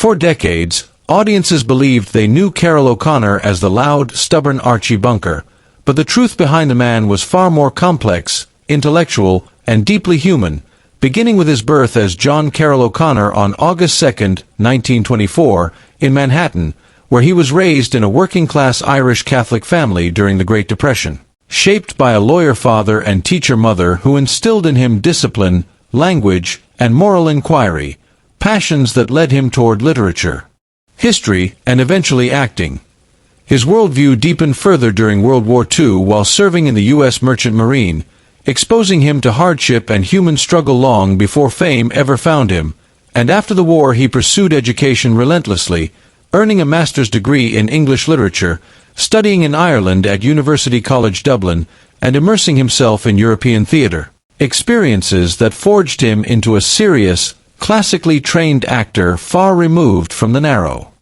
For decades, audiences believed they knew Carroll O'Connor as the loud, stubborn Archie Bunker, but the truth behind the man was far more complex, intellectual, and deeply human, beginning with his birth as John Carroll O'Connor on August 2, 1924, in Manhattan, where he was raised in a working-class Irish Catholic family during the Great Depression. Shaped by a lawyer father and teacher mother who instilled in him discipline, language, and moral inquiry, passions that led him toward literature, history, and eventually acting. His worldview deepened further during World War II while serving in the U.S. Merchant Marine, exposing him to hardship and human struggle long before fame ever found him, and after the war he pursued education relentlessly, earning a master's degree in English literature, studying in Ireland at University College Dublin, and immersing himself in European theatre. Experiences that forged him into a serious, classically trained actor far removed from the narrow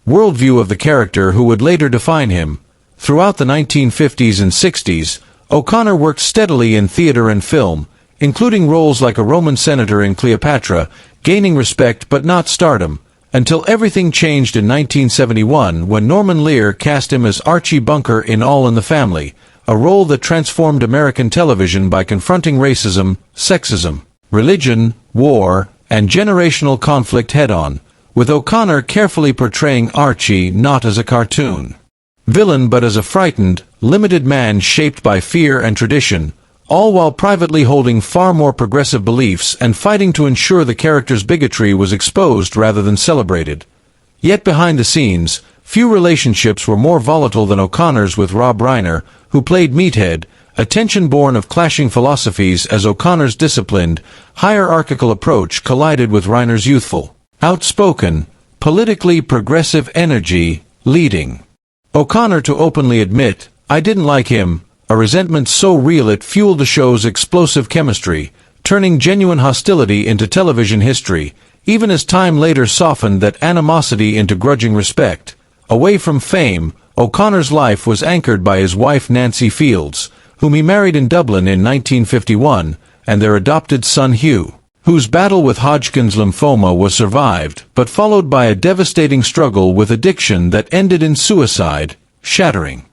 worldview of the character who would later define him. Throughout the 1950s and 60s, O'Connor worked steadily in theatre and film, including roles like a Roman senator in Cleopatra, gaining respect but not stardom, until everything changed in 1971 when Norman Lear cast him as Archie Bunker in All in the Family, a role that transformed American television by confronting racism, sexism, religion, war, and generational conflict head-on, with O'Connor carefully portraying Archie not as a cartoon villain but as a frightened, limited man shaped by fear and tradition, all while privately holding far more progressive beliefs and fighting to ensure the character's bigotry was exposed rather than celebrated. Yet behind the scenes, few relationships were more volatile than O'Connor's with Rob Reiner, who played Meathead, a tension born of clashing philosophies as O'Connor's disciplined, hierarchical approach collided with Reiner's youthful, outspoken, politically progressive energy, leading O'Connor to openly admit, "I didn't like him," a resentment so real it fueled the show's explosive chemistry, turning genuine hostility into television history, even as time later softened that animosity into grudging respect. Away from fame, O'Connor's life was anchored by his wife Nancy Fields, whom he married in Dublin in 1951, and their adopted son Hugh, whose battle with Hodgkin's lymphoma was survived, but followed by a devastating struggle with addiction that ended in suicide, shattering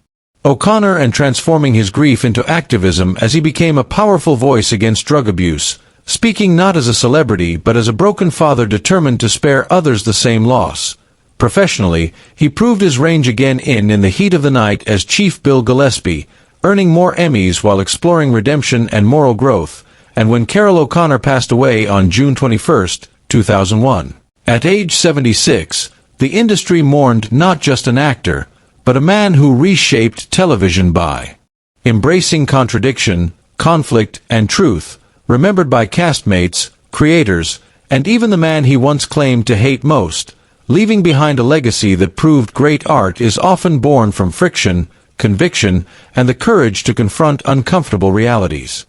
O'Connor and transforming his grief into activism as he became a powerful voice against drug abuse, speaking not as a celebrity but as a broken father determined to spare others the same loss. Professionally, he proved his range again in the heat of the night as Chief Bill Gillespie, earning more Emmys while exploring redemption and moral growth, and when Carroll O'Connor passed away on June 21, 2001. At age 76, the industry mourned not just an actor, but a man who reshaped television by embracing contradiction, conflict, and truth, remembered by castmates, creators, and even the man he once claimed to hate most, leaving behind a legacy that proved great art is often born from friction, conviction, and the courage to confront uncomfortable realities.